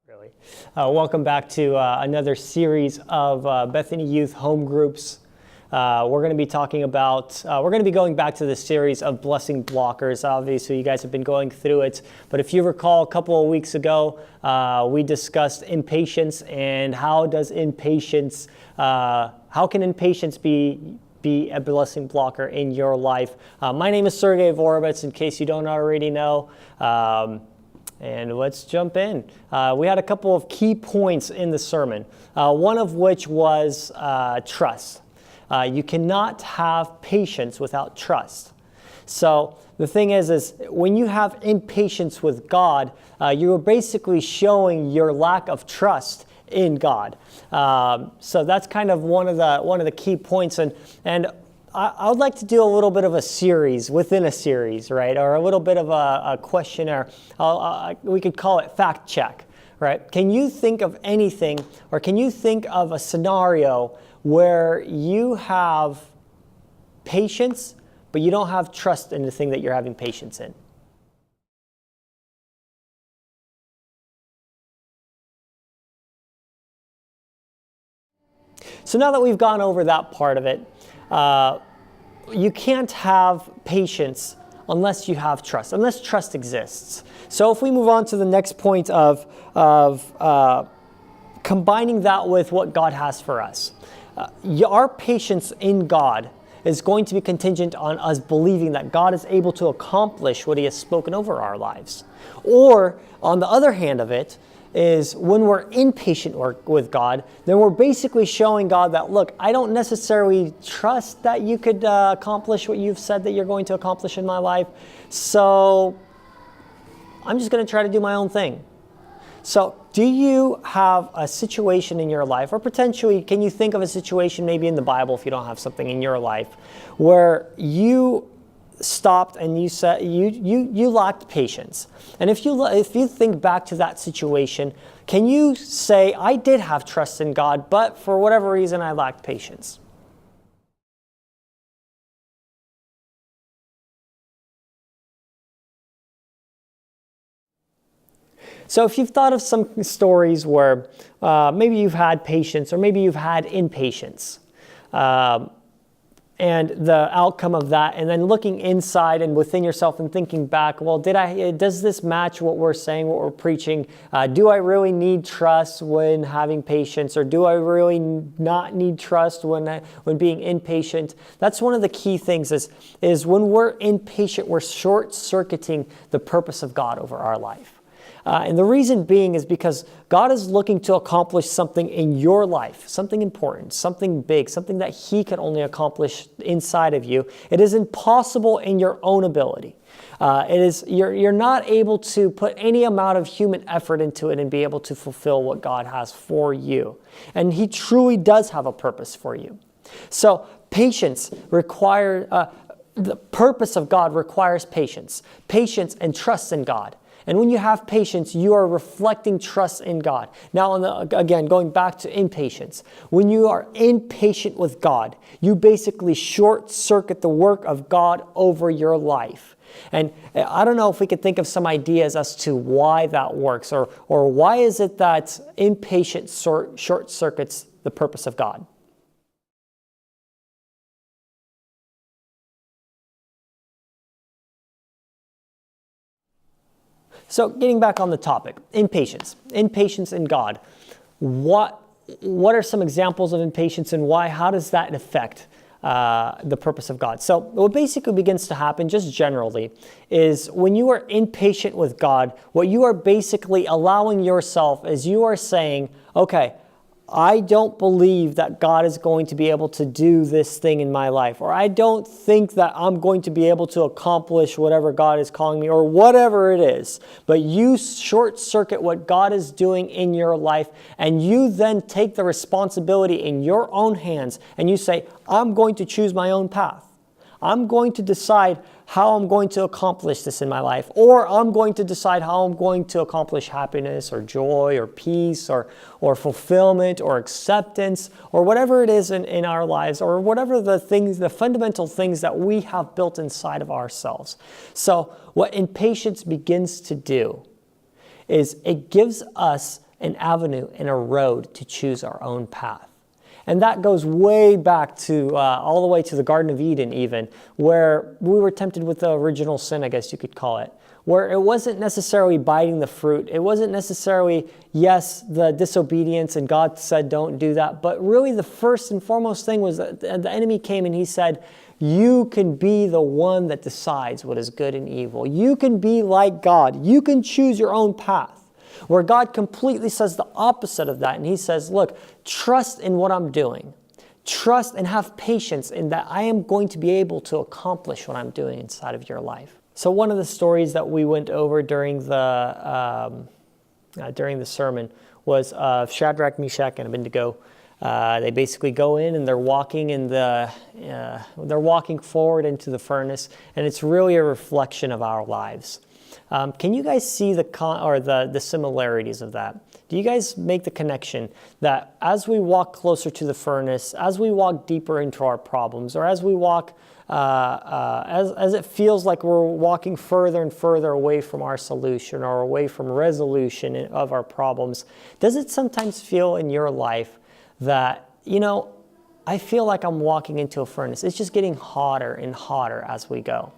Really. Welcome back to another series of Bethany Youth Home Groups. We're going to be talking about, we're going to be going back to the series of blessing blockers. Obviously, you guys have been going through it. But if you recall, a couple of weeks ago, we discussed impatience and how can impatience be a blessing blocker in your life. My name is Sergey Vorovets, in case you don't already know. And let's jump in. We had a couple of key points in the sermon, one of which was trust. You cannot have patience without trust. So the thing is when you have impatience with God, you're basically showing your lack of trust in God. So that's kind of one of the key points. And I would like to do a little bit of a series within a series, right? Or a little bit of a questionnaire. We could call it fact check, right? Can you think of anything, or can you think of a scenario where you have patience, but you don't have trust in the thing that you're having patience in? So now that we've gone over that part of it, you can't have patience unless you have trust, unless trust exists. So if we move on to the next point of combining that with what God has for us, our patience in God is going to be contingent on us believing that God is able to accomplish what He has spoken over our lives. Or, on the other hand of it, is when we're impatient with God, then we're basically showing God that, look, I don't necessarily trust that you could accomplish what you've said that you're going to accomplish in my life, so I'm just going to try to do my own thing. So do you have a situation in your life, or potentially can you think of a situation maybe in the Bible if you don't have something in your life, where you stopped and you said you lacked patience? And if you think back to that situation, can you say, I did have trust in God, but for whatever reason I lacked patience? So if you've thought of some stories where maybe you've had patience, or maybe you've had impatience, and the outcome of that, and then looking inside and within yourself and thinking back, well, does this match what we're saying, what we're preaching? Do I really need trust when having patience, or do I really not need trust when being impatient? That's one of the key things is when we're impatient, we're short-circuiting the purpose of God over our life. And the reason being is because God is looking to accomplish something in your life, something important, something big, something that He can only accomplish inside of you. It is impossible in your own ability. You're not able to put any amount of human effort into it and be able to fulfill what God has for you. And He truly does have a purpose for you. So patience the purpose of God requires patience and trust in God. And when you have patience, you are reflecting trust in God. Now, again, going back to impatience, when you are impatient with God, you basically short-circuit the work of God over your life. And I don't know if we could think of some ideas as to why that works, or why is it that impatience short-circuits the purpose of God? So getting back on the topic, impatience in God. What are some examples of impatience, and why? How does that affect the purpose of God? So what basically begins to happen, just generally, is when you are impatient with God, what you are basically allowing yourself is you are saying, okay, I don't believe that God is going to be able to do this thing in my life, or I don't think that I'm going to be able to accomplish whatever God is calling me, or whatever it is. But you short-circuit what God is doing in your life, and you then take the responsibility in your own hands, and you say, I'm going to choose my own path. I'm going to decide how I'm going to accomplish this in my life, or I'm going to decide how I'm going to accomplish happiness or joy or peace or fulfillment or acceptance or whatever it is in our lives, or whatever the fundamental things that we have built inside of ourselves. So what impatience begins to do is it gives us an avenue and a road to choose our own path. And that goes way back to all the way to the Garden of Eden even, where we were tempted with the original sin, I guess you could call it, where it wasn't necessarily biting the fruit. It wasn't necessarily, yes, the disobedience, and God said don't do that. But really the first and foremost thing was that the enemy came and he said, you can be the one that decides what is good and evil. You can be like God. You can choose your own path. Where God completely says the opposite of that. And he says, look, trust in what I'm doing. Trust and have patience in that I am going to be able to accomplish what I'm doing inside of your life. So one of the stories that we went over during the sermon was of Shadrach, Meshach, and Abednego. They basically go in and they're walking forward into the furnace, and it's really a reflection of our lives. Can you guys see the similarities of that? Do you guys make the connection that as we walk closer to the furnace, as we walk deeper into our problems, or as we walk, as it feels like we're walking further and further away from our solution or away from resolution of our problems, does it sometimes feel in your life that, I feel like I'm walking into a furnace? It's just getting hotter and hotter as we go.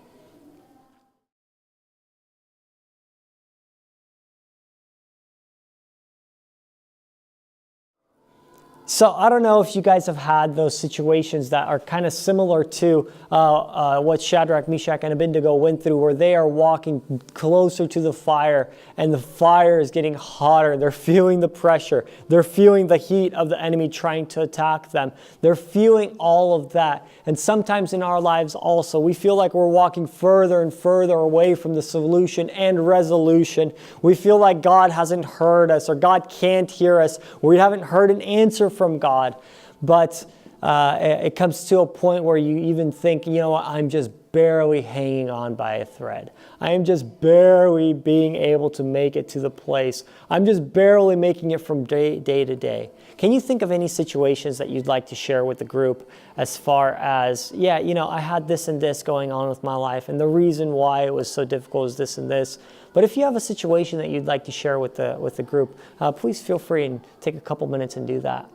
So I don't know if you guys have had those situations that are kind of similar to what Shadrach, Meshach, and Abednego went through, where they are walking closer to the fire and the fire is getting hotter. They're feeling the pressure. They're feeling the heat of the enemy trying to attack them. They're feeling all of that. And sometimes in our lives also, we feel like we're walking further and further away from the solution and resolution. We feel like God hasn't heard us, or God can't hear us, or we haven't heard an answer from God. But it comes to a point where you even think, I'm just barely hanging on by a thread. I am just barely being able to make it to the place. I'm just barely making it from day to day. Can you think of any situations that you'd like to share with the group as far as, I had this and this going on with my life, and the reason why it was so difficult is this and this. But if you have a situation that you'd like to share with the group, please feel free and take a couple minutes and do that.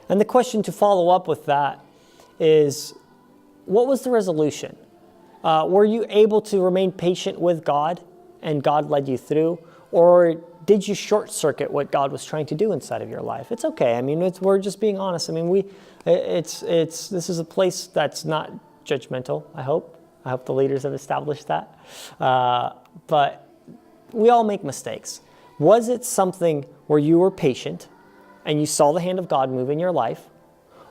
And the question to follow up with that is, what was the resolution? Were you able to remain patient with God and God led you through? Or did you short circuit what God was trying to do inside of your life? It's okay. We're just being honest. This is a place that's not judgmental, I hope. I hope the leaders have established that. But we all make mistakes. Was it something where you were patient and you saw the hand of God move in your life?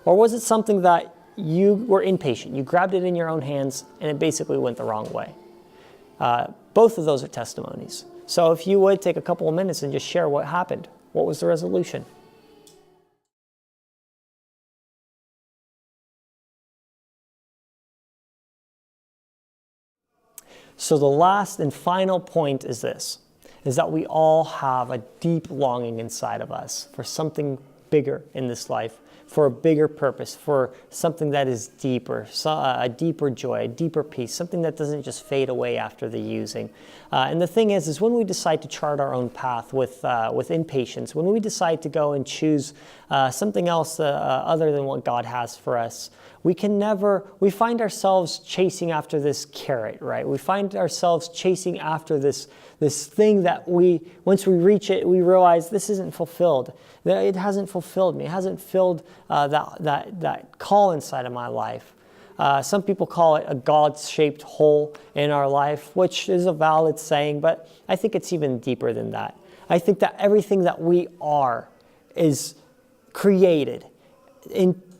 Or was it something that you were impatient? You grabbed it in your own hands and it basically went the wrong way. Both of those are testimonies. So if you would take a couple of minutes and just share what happened. What was the resolution? So the last and final point is this, is that we all have a deep longing inside of us for something bigger in this life, for a bigger purpose, for something that is deeper, a deeper joy, a deeper peace, something that doesn't just fade away after the using. And the thing is when we decide to chart our own path with impatience, when we decide to go and choose something else other than what God has for us, we find ourselves chasing after this carrot, right? We find ourselves chasing after this thing that once we reach it, we realize this isn't fulfilled. It hasn't fulfilled me. It hasn't filled that call inside of my life. Some people call it a God-shaped hole in our life, which is a valid saying, but I think it's even deeper than that. I think that everything that we are is created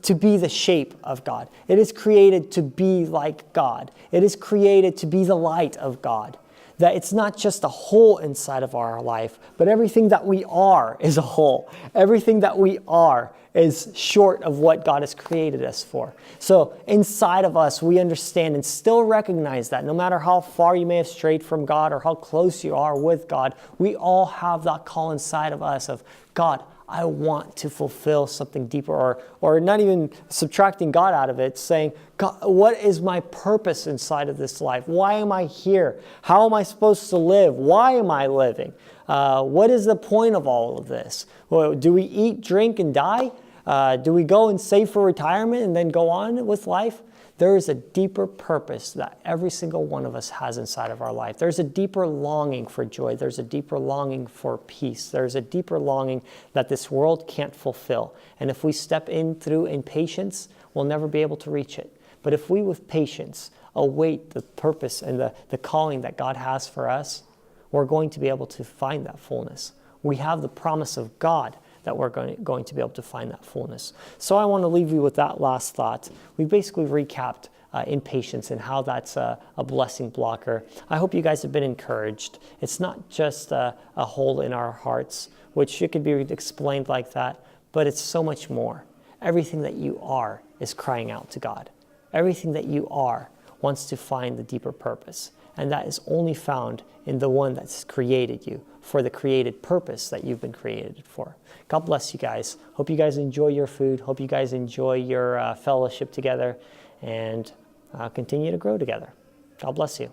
to be the shape of God. It is created to be like God. It is created to be the light of God. That it's not just a hole inside of our life, but everything that we are is a hole. Everything that we are is short of what God has created us for. So inside of us, we understand and still recognize that no matter how far you may have strayed from God or how close you are with God, we all have that call inside of us of, God, I want to fulfill something deeper, or not even subtracting God out of it, saying, God, what is my purpose inside of this life? Why am I here? How am I supposed to live? Why am I living? What is the point of all of this? Well, do we eat, drink, and die? Do we go and save for retirement and then go on with life? There is a deeper purpose that every single one of us has inside of our life. There's a deeper longing for joy. There's a deeper longing for peace. There's a deeper longing that this world can't fulfill. And if we step in through impatience, we'll never be able to reach it. But if we, with patience, await the purpose and the calling that God has for us, we're going to be able to find that fullness. We have the promise of God that we're going to be able to find that fullness. So I want to leave you with that last thought. We basically recapped impatience and how that's a blessing blocker. I hope you guys have been encouraged. It's not just a hole in our hearts, which it could be explained like that, but it's so much more. Everything that you are is crying out to God. Everything that you are wants to find the deeper purpose. And that is only found in the one that's created you for the created purpose that you've been created for. God bless you guys. Hope you guys enjoy your food. Hope you guys enjoy your fellowship together and continue to grow together. God bless you.